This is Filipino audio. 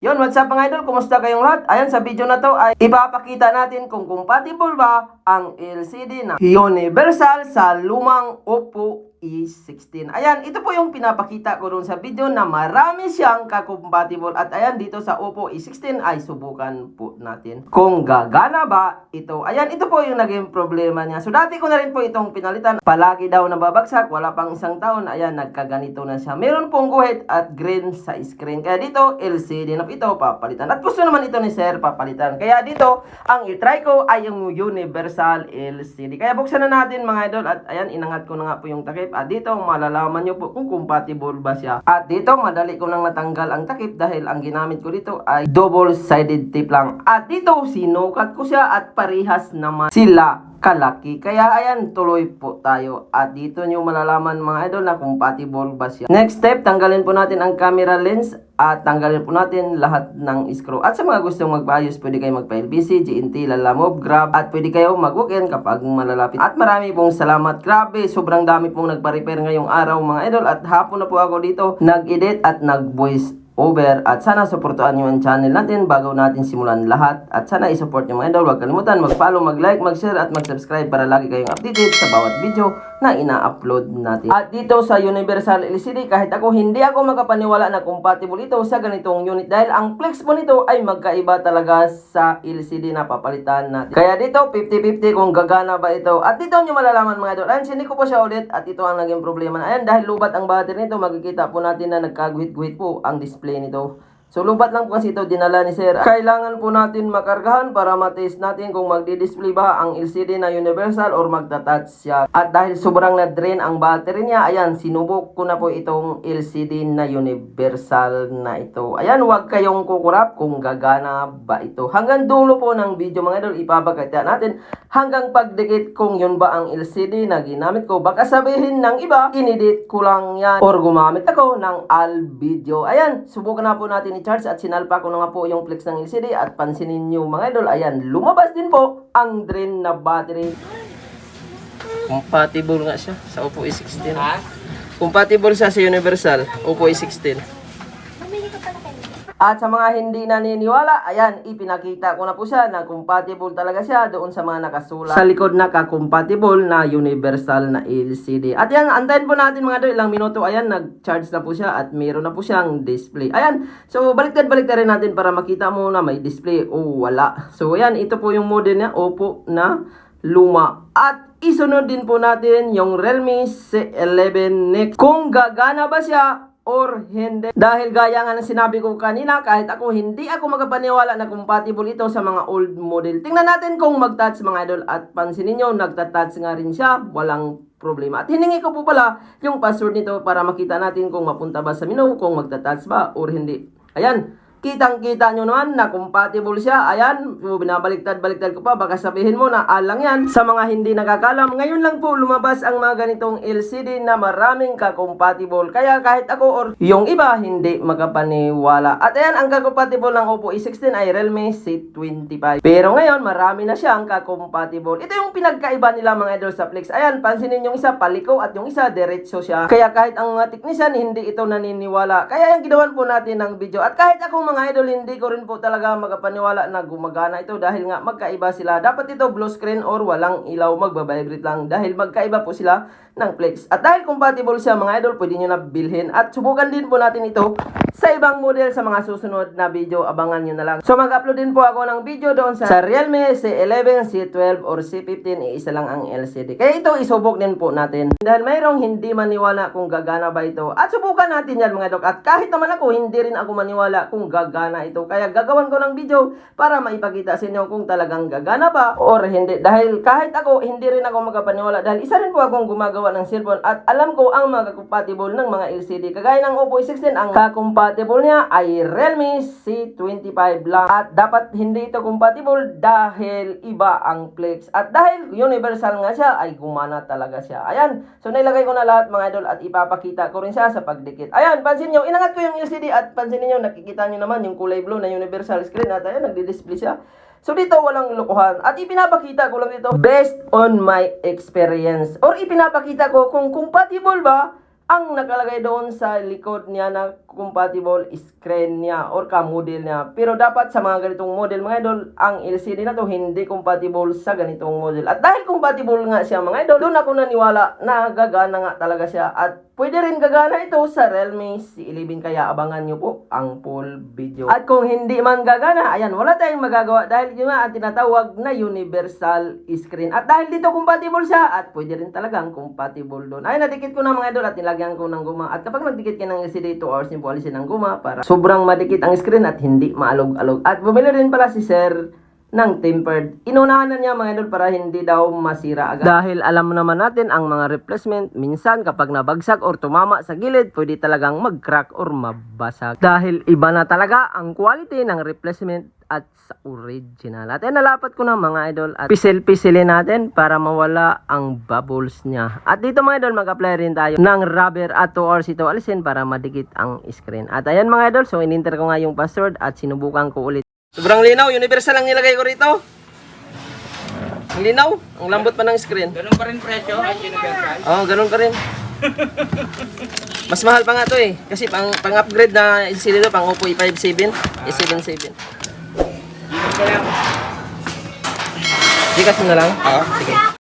Yon, what's up mga idol? Kumusta kayong lahat? Ayan, sa video na to ay ipapakita natin kung compatible ba ang LCD na universal sa lumang Oppo E16. Ayan, ito po yung pinapakita ko dun sa video na marami siyang kakompatible. At ayan, dito sa Oppo E16 ay subukan po natin kung gagana ba ito. Ayan, ito po yung naging problema niya. So dati ko na rin po itong pinalitan. Palagi daw nababagsak, wala pang isang taon. Ayan, nagkaganito na siya. Meron pong guhit at green sa screen. Kaya dito, LCD na ito papalitan. At gusto naman ito ni Sir papalitan. Kaya dito, ang itry ko ay yung universal LCD. Kaya buksan na natin mga idol. At ayan, inangat ko na nga po yung takip. At dito, malalaman nyo po kung compatible ba siya. At dito, madali ko nang natanggal ang takip dahil ang ginamit ko dito ay double-sided tape lang. At dito, sinukat ko siya at parehas naman sila kalaki. Kaya ayan, tuloy po tayo. At dito nyo malalaman mga idol na compatible ba siya. Next step, tanggalin po natin ang camera lens at tanggalin po natin lahat ng screw. At sa mga gustong magpaayos, pwede kayo magpa-LBC, GNT, Lalamove, Grab. At pwede kayo mag-walk-in kapag malalapit. At marami pong salamat. Grabe, sobrang dami pong nagpa-repair ngayong araw mga idol. At hapon na po ako dito nag-edit at nag-voice over. At sana supportuhan nyo ang channel natin bago natin simulan lahat. At sana isupport nyo mga idol. Huwag kalimutan mag-follow, mag-like, mag-share at mag-subscribe para lagi kayong updated sa bawat video na ina-upload natin. At dito sa Universal LCD, kahit ako hindi ako makapaniwala na compatible ito sa ganitong unit dahil ang flex po nito ay magkaiba talaga sa LCD na papalitan natin. Kaya dito 50-50 kung gagana ba ito. At dito nyo malalaman mga idol. Ayan, sindi ko po siya ulit at ito ang naging problema. Ayan, dahil lubat ang battery nito, makikita po natin na nagkaguhit-guhit po ang display nito. So lubat lang po kasi ito dinala ni Sir. Kailangan po natin makargahan para matest natin kung magdi-display ba ang LCD na universal or magta-touch siya. At dahil sobrang na-drain ang battery niya, ayan, sinubok ko na po itong LCD na universal na ito. Ayan, huwag kayong kukurap kung gagana ba ito. Hanggang dulo po ng video mga idol, ipapakita natin hanggang pagdikit kung yun ba ang LCD na ginamit ko. Baka sabihin ng iba, inedit ko lang yan or gumamit ako ng Alvideo. Ayan, subukan na po natin i-charge at sinalpa ko na nga po yung flex ng LCD at pansinin nyo mga idol, ayan, lumabas din po ang drain na battery. Compatible nga siya sa Oppo E16. Compatible siya sa Universal Oppo E16. At sa mga hindi naniniwala, ayan, ipinakita ko na po siya na compatible talaga siya doon sa mga nakasulat sa likod na ka-compatible na universal na LCD. At yan, antayin po natin mga idol, ilang minuto, ayan, nag-charge na po siya at mayroon na po siyang display. Ayan, so baliktad-baliktad rin natin para makita mo na may display. Oh, wala. So ayan, ito po yung model niya, Oppo na luma. At isunod din po natin yung Realme C11 Next. Kung gagana ba siya or hindi. Dahil gaya nga ng sinabi ko kanina, kahit ako hindi ako magpaniwala na compatible ito sa mga old model. Tingnan natin kung mag-touch mga idol at pansinin nyo, nagta-touch nga rin siya, walang problema. At hiningi ko po pala yung password nito para makita natin kung mapunta ba sa menu, kung magta-touch ba or hindi. Ayan. Kitang-kita nyo naman na compatible siya. Ayan, binabaliktad-baliktad ko pa. Baka sabihin mo na alang yan. Sa mga hindi nakakalam, ngayon lang po lumabas ang mga ganitong LCD na maraming ka-compatible. Kaya kahit ako or yung iba, hindi makapaniwala. At ayan, ang ka-compatible ng Oppo E16 ay Realme C25. Pero ngayon, marami na siyang ka-compatible. Ito yung pinagkaiba nila mga idol sa Flex. Ayan, pansinin yung isa paliko at yung isa diretso siya. Kaya kahit ang mga technician, hindi ito naniniwala. Kaya yung ginawan po natin ng video. At kahit ako mga idol, hindi ko rin po talaga magpaniwala na gumagana ito dahil nga magkaiba sila. Dapat ito blue screen or walang ilaw, magbabibrate lang dahil magkaiba po sila ng Flex. At dahil compatible siya mga idol, pwede nyo na bilhin. At subukan din po natin ito sa ibang model sa mga susunod na video. Abangan nyo na lang. So mag-upload din po ako ng video doon sa Realme C11, C12 or C15. Iisa lang ang LCD. Kaya ito isubok din po natin. Dahil mayroong hindi maniwala kung gagana ba ito. At subukan natin yan mga dok. At kahit naman ako, hindi rin ako maniwala kung gagana ito. Kaya gagawan ko ng video para maipakita sa inyo kung talagang gagana ba or hindi. Dahil kahit ako, hindi rin ako magpaniwala. Dahil isa rin po akong gumagawa ng cellphone at alam ko ang mga compatible ng mga LCD. Kagaya ng Oppo A16, ang compatible niya ay Realme C25 lang. At dapat hindi ito compatible dahil iba ang Flex. At dahil universal nga siya, ay gumana talaga siya. Ayan. So nilagay ko na lahat mga idol at ipapakita ko rin siya sa pagdikit. Ayan, pansin nyo, inangat ko yung LCD at pansin niyo, nakikita nyo naman yung kulay blue na universal screen at ayan, nagdi-display siya. So dito walang lokohan. At ipinapakita ko lang dito based on my experience. Or ipinapakita ko kung compatible ba ang nakalagay doon sa likod niya na compatible screen niya or ka-model niya. Pero dapat sa mga ganitong model mga idol, ang LCD na to hindi compatible sa ganitong model. At dahil compatible nga siya mga idol, doon ako naniwala na gagana nga talaga siya. At pwede rin gagana ito sa Realme C11 kaya abangan nyo po ang full video. At kung hindi man gagana, ayan, wala tayong magagawa dahil yun nga ang tinatawag na universal screen. At dahil dito compatible siya at pwede rin talagang compatible doon. Ay, nadikit ko na mga idol at nilagyan ko ng guma. At kapag nagdikit ka ng LCD 2 hours, yung alisin ng guma para sobrang madikit ang screen at hindi maalog-alog. At bumili rin pala si Sir ng tempered. Inunahan na niya mga idol para hindi daw masira agad. Dahil alam naman natin ang mga replacement, minsan kapag nabagsak or tumama sa gilid, pwede talagang mag-crack or mabasag. Dahil iba na talaga ang quality ng replacement at sa original. At nalapat ko na mga idol at pisil-pisilin natin para mawala ang bubbles niya. At dito mga idol mag-apply rin tayo ng rubber at 2 hours ito alisin para madikit ang screen. At ayan mga idol, so in-enter ko nga yung password at sinubukan ko ulit. Sobrang linaw, universal ang nilagay ko rito. Ang linaw, ang lambot pa ng screen. Ganun pa rin presyo ang universal. Oo, ganun pa rin. Mas mahal pa nga to eh. Kasi pang-upgrade na LCD to, pang Oppo A57, A77. Kaya Di kasi na lang? Oo, sige.